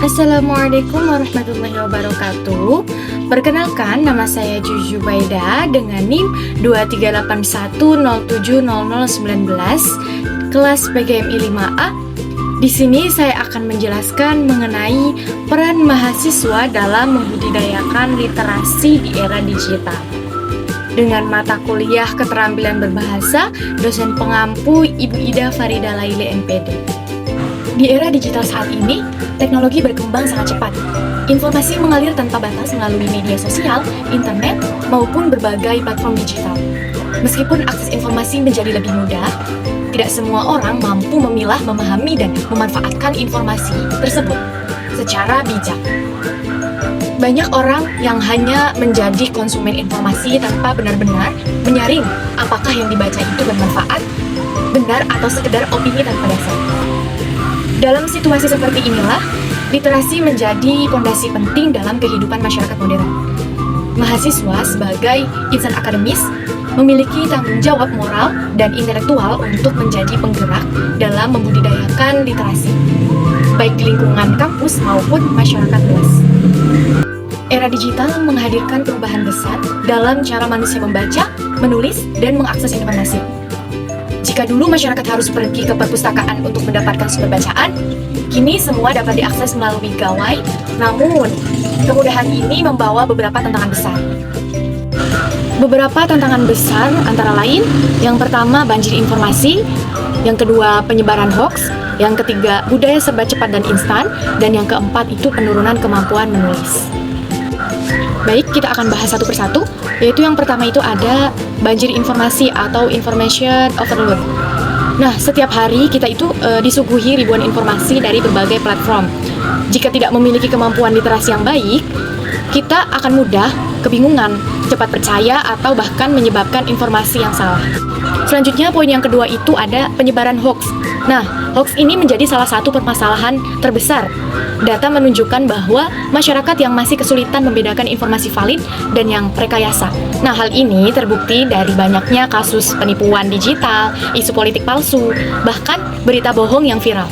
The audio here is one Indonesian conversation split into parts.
Assalamualaikum warahmatullahi wabarakatuh. Perkenalkan, nama saya Juju Baida dengan NIM 2381070019 kelas PGMI 5A. Di sini saya akan menjelaskan mengenai peran mahasiswa dalam membudidayakan literasi di era digital. Dengan mata kuliah keterampilan berbahasa, dosen pengampu Ibu Ida Farida Laili MPD. Di era digital saat ini, teknologi berkembang sangat cepat. Informasi mengalir tanpa batas melalui media sosial, internet, maupun berbagai platform digital. Meskipun akses informasi menjadi lebih mudah, tidak semua orang mampu memilah, memahami, dan memanfaatkan informasi tersebut secara bijak. Banyak orang yang hanya menjadi konsumen informasi tanpa benar-benar menyaring apakah yang dibaca itu bermanfaat, benar, atau sekedar opini tanpa dasar. Dalam situasi seperti inilah, literasi menjadi fondasi penting dalam kehidupan masyarakat modern. Mahasiswa sebagai insan akademis memiliki tanggung jawab moral dan intelektual untuk menjadi penggerak dalam membudidayakan literasi, baik di lingkungan kampus maupun masyarakat luas. Era digital menghadirkan perubahan besar dalam cara manusia membaca, menulis, dan mengakses informasi. Jika dulu masyarakat harus pergi ke perpustakaan untuk mendapatkan sumber bacaan, kini semua dapat diakses melalui gawai. Namun, kemudahan ini membawa beberapa tantangan besar. Beberapa tantangan besar antara lain, yang pertama banjir informasi, yang kedua penyebaran hoax, yang ketiga budaya serba cepat dan instan, dan yang keempat itu penurunan kemampuan menulis. Baik, kita akan bahas satu persatu, yaitu yang pertama itu ada banjir informasi atau information overload. Nah, setiap hari kita itu disuguhi ribuan informasi dari berbagai platform. Jika tidak memiliki kemampuan literasi yang baik, kita akan mudah kebingungan, cepat percaya, atau bahkan menyebabkan informasi yang salah. Selanjutnya, poin yang kedua itu ada penyebaran hoax. Nah, hoax ini menjadi salah satu permasalahan terbesar. Data menunjukkan bahwa masyarakat yang masih kesulitan membedakan informasi valid dan yang rekayasa. Nah, hal ini terbukti dari banyaknya kasus penipuan digital, isu politik palsu, bahkan berita bohong yang viral.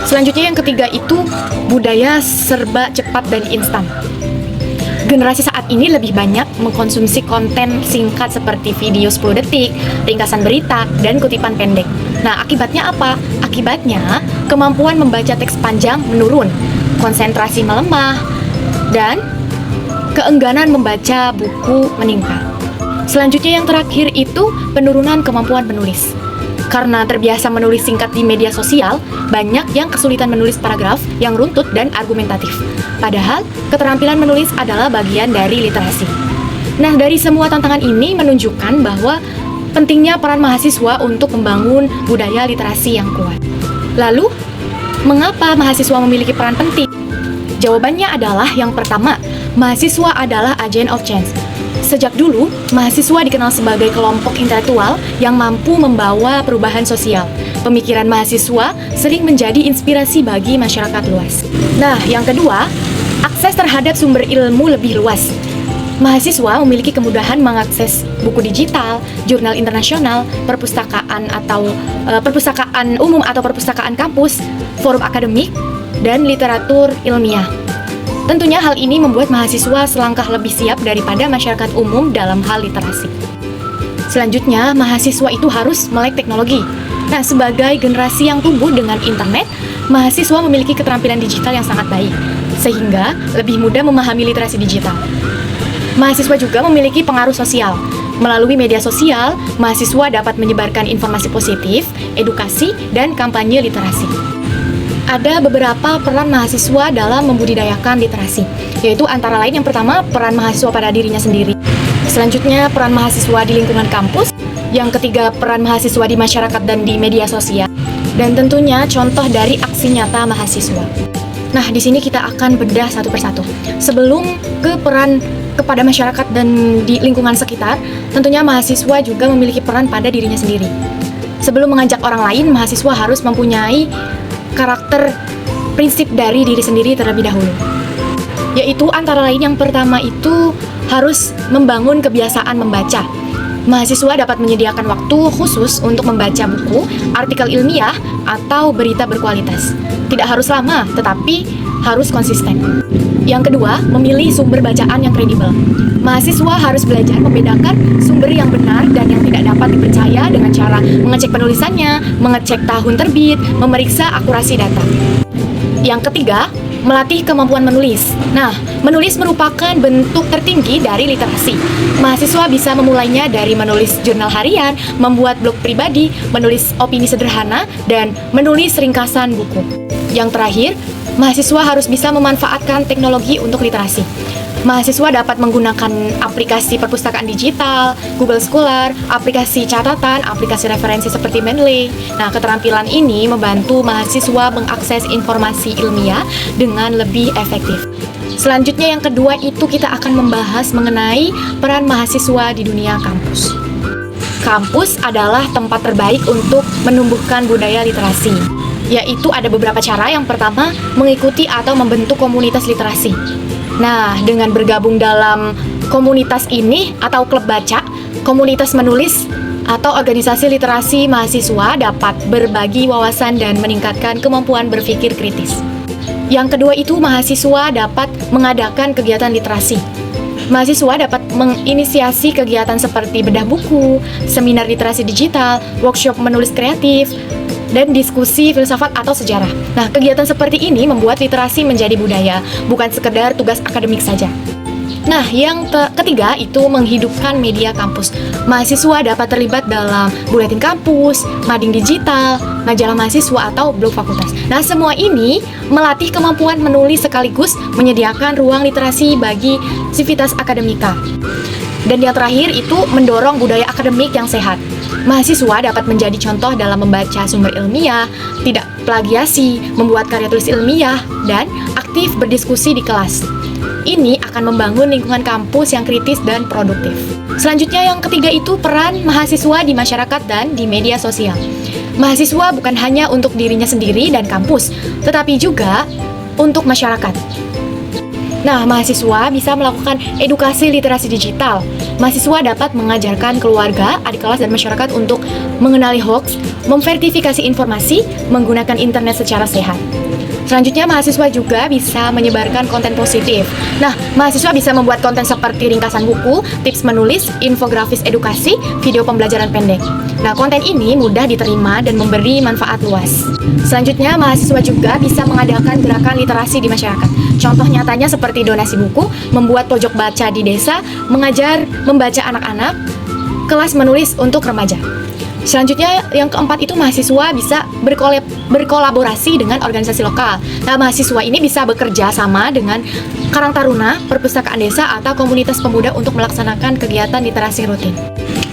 Selanjutnya yang ketiga itu budaya serba cepat dan instan. Generasi saat ini lebih banyak mengkonsumsi konten singkat seperti video 10 detik, ringkasan berita, dan kutipan pendek. Nah, akibatnya apa? Akibatnya, kemampuan membaca teks panjang menurun, konsentrasi melemah, dan keengganan membaca buku meningkat. Selanjutnya yang terakhir itu penurunan kemampuan menulis. Karena terbiasa menulis singkat di media sosial, banyak yang kesulitan menulis paragraf yang runtut dan argumentatif. Padahal, keterampilan menulis adalah bagian dari literasi. Nah, dari semua tantangan ini menunjukkan bahwa pentingnya peran mahasiswa untuk membangun budaya literasi yang kuat. Lalu, mengapa mahasiswa memiliki peran penting? Jawabannya adalah yang pertama, mahasiswa adalah agent of change. Sejak dulu, mahasiswa dikenal sebagai kelompok intelektual yang mampu membawa perubahan sosial. Pemikiran mahasiswa sering menjadi inspirasi bagi masyarakat luas. Nah, yang kedua, akses terhadap sumber ilmu lebih luas. Mahasiswa memiliki kemudahan mengakses buku digital, jurnal internasional, perpustakaan atau perpustakaan umum atau perpustakaan kampus, forum akademik, dan literatur ilmiah. Tentunya hal ini membuat mahasiswa selangkah lebih siap daripada masyarakat umum dalam hal literasi. Selanjutnya, mahasiswa itu harus melek teknologi. Nah, sebagai generasi yang tumbuh dengan internet, mahasiswa memiliki keterampilan digital yang sangat baik, sehingga lebih mudah memahami literasi digital. Mahasiswa juga memiliki pengaruh sosial. Melalui media sosial, mahasiswa dapat menyebarkan informasi positif, edukasi, dan kampanye literasi. Ada beberapa peran mahasiswa dalam membudidayakan literasi, yaitu antara lain yang pertama, peran mahasiswa pada dirinya sendiri. Selanjutnya, peran mahasiswa di lingkungan kampus. Yang ketiga, peran mahasiswa di masyarakat dan di media sosial. Dan tentunya contoh dari aksi nyata mahasiswa. Nah, di sini kita akan bedah satu persatu. Sebelum ke peran kepada masyarakat dan di lingkungan sekitar, tentunya mahasiswa juga memiliki peran pada dirinya sendiri. Sebelum mengajak orang lain, mahasiswa harus mempunyai karakter prinsip dari diri sendiri terlebih dahulu, yaitu antara lain yang pertama itu harus membangun kebiasaan membaca. Mahasiswa dapat menyediakan waktu khusus untuk membaca buku, artikel ilmiah, atau berita berkualitas. Tidak harus lama, tetapi harus konsisten. Yang kedua, memilih sumber bacaan yang kredibel. Mahasiswa harus belajar membedakan sumber yang benar dan yang tidak dapat dipercaya dengan cara mengecek penulisannya, mengecek tahun terbit, memeriksa akurasi data. Yang ketiga, melatih kemampuan menulis. Nah, menulis merupakan bentuk tertinggi dari literasi. Mahasiswa bisa memulainya dari menulis jurnal harian, membuat blog pribadi, menulis opini sederhana, dan menulis ringkasan buku. Yang terakhir, mahasiswa harus bisa memanfaatkan teknologi untuk literasi. Mahasiswa dapat menggunakan aplikasi perpustakaan digital, Google Scholar, aplikasi catatan, aplikasi referensi seperti Mendeley. Nah, keterampilan ini membantu mahasiswa mengakses informasi ilmiah dengan lebih efektif. Selanjutnya yang kedua itu kita akan membahas mengenai peran mahasiswa di dunia kampus. Kampus adalah tempat terbaik untuk menumbuhkan budaya literasi, yaitu ada beberapa cara. Yang pertama, mengikuti atau membentuk komunitas literasi. Nah, dengan bergabung dalam komunitas ini atau klub baca, komunitas menulis, atau organisasi literasi, mahasiswa dapat berbagi wawasan dan meningkatkan kemampuan berpikir kritis. Yang kedua itu mahasiswa dapat mengadakan kegiatan literasi. Mahasiswa dapat menginisiasi kegiatan seperti bedah buku, seminar literasi digital, workshop menulis kreatif, dan diskusi filsafat atau sejarah. Nah, kegiatan seperti ini membuat literasi menjadi budaya, bukan sekedar tugas akademik saja. Nah, yang ketiga itu menghidupkan media kampus. Mahasiswa dapat terlibat dalam buletin kampus, mading digital, majalah mahasiswa atau blog fakultas. Nah, semua ini melatih kemampuan menulis sekaligus menyediakan ruang literasi bagi sivitas akademika. Dan yang terakhir itu mendorong budaya akademik yang sehat. Mahasiswa dapat menjadi contoh dalam membaca sumber ilmiah, tidak plagiasi, membuat karya tulis ilmiah, dan aktif berdiskusi di kelas. Ini akan membangun lingkungan kampus yang kritis dan produktif. Selanjutnya yang ketiga itu peran mahasiswa di masyarakat dan di media sosial. Mahasiswa bukan hanya untuk dirinya sendiri dan kampus, tetapi juga untuk masyarakat. Nah, mahasiswa bisa melakukan edukasi literasi digital. Mahasiswa dapat mengajarkan keluarga, adik kelas, dan masyarakat untuk mengenali hoax, memverifikasi informasi, menggunakan internet secara sehat. Selanjutnya, mahasiswa juga bisa menyebarkan konten positif. Nah, mahasiswa bisa membuat konten seperti ringkasan buku, tips menulis, infografis edukasi, video pembelajaran pendek. Nah, konten ini mudah diterima dan memberi manfaat luas. Selanjutnya, mahasiswa juga bisa mengadakan gerakan literasi di masyarakat. Contoh nyatanya seperti donasi buku, membuat pojok baca di desa, mengajar membaca anak-anak, kelas menulis untuk remaja. Selanjutnya, yang keempat itu mahasiswa bisa berkolaborasi dengan organisasi lokal. Nah, mahasiswa ini bisa bekerja sama dengan Karang Taruna, perpustakaan desa, atau komunitas pemuda untuk melaksanakan kegiatan literasi rutin.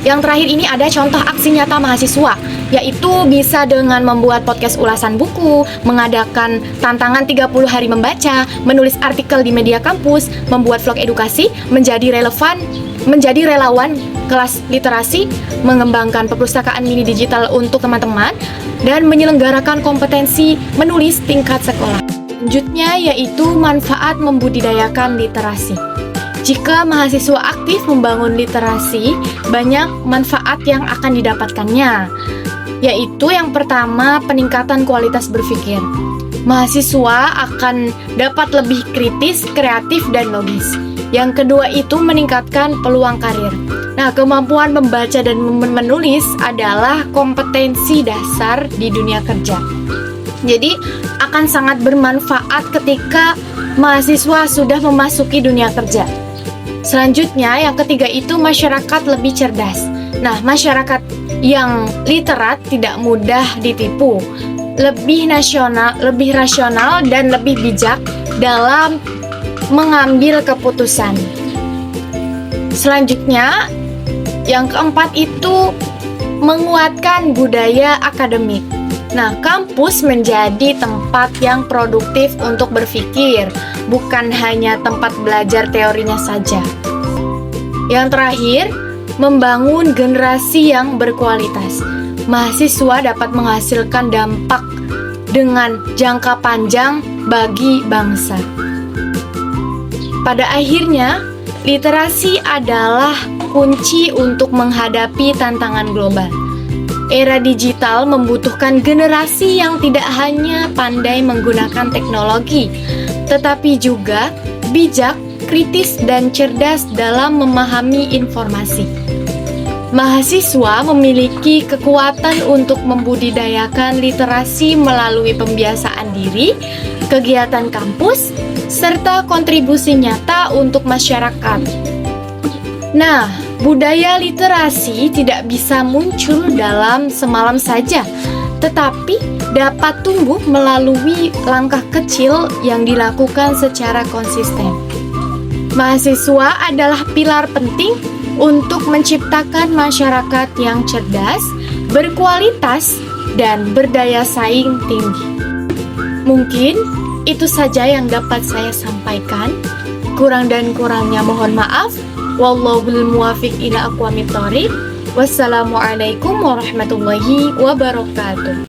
Yang terakhir ini ada contoh aksi nyata mahasiswa, yaitu bisa dengan membuat podcast ulasan buku, mengadakan tantangan 30 hari membaca, menulis artikel di media kampus, membuat vlog edukasi, menjadi relawan kelas literasi, mengembangkan perpustakaan mini digital untuk teman-teman, dan menyelenggarakan kompetensi menulis tingkat sekolah. Selanjutnya yaitu manfaat membudidayakan literasi. Jika mahasiswa aktif membangun literasi, banyak manfaat yang akan didapatkannya, yaitu yang pertama, peningkatan kualitas berpikir. Mahasiswa akan dapat lebih kritis, kreatif, dan logis. Yang kedua itu meningkatkan peluang karir. Nah, kemampuan membaca dan menulis adalah kompetensi dasar di dunia kerja. Jadi, akan sangat bermanfaat ketika mahasiswa sudah memasuki dunia kerja. Selanjutnya, yang ketiga itu masyarakat lebih cerdas. Nah, masyarakat yang literat tidak mudah ditipu, lebih rasional dan lebih bijak dalam mengambil keputusan. Selanjutnya, yang keempat itu menguatkan budaya akademik. Nah, kampus menjadi tempat yang produktif untuk berpikir, bukan hanya tempat belajar teorinya saja. Yang terakhir, membangun generasi yang berkualitas. Mahasiswa dapat menghasilkan dampak dengan jangka panjang bagi bangsa. Pada akhirnya, literasi adalah kunci untuk menghadapi tantangan global. Era digital membutuhkan generasi yang tidak hanya pandai menggunakan teknologi, tetapi juga bijak, kritis, dan cerdas dalam memahami informasi. Mahasiswa memiliki kekuatan untuk membudidayakan literasi melalui pembiasaan diri, kegiatan kampus, serta kontribusi nyata untuk masyarakat. Nah, budaya literasi tidak bisa muncul dalam semalam saja, tetapi dapat tumbuh melalui langkah kecil yang dilakukan secara konsisten. Mahasiswa adalah pilar penting untuk menciptakan masyarakat yang cerdas, berkualitas, dan berdaya saing tinggi. Mungkin itu saja yang dapat saya sampaikan. Kurang dan kurangnya mohon maaf. Wallahul muwaffiq ila aqwamit thoriq. Wassalamualaikum warahmatullahi wabarakatuh.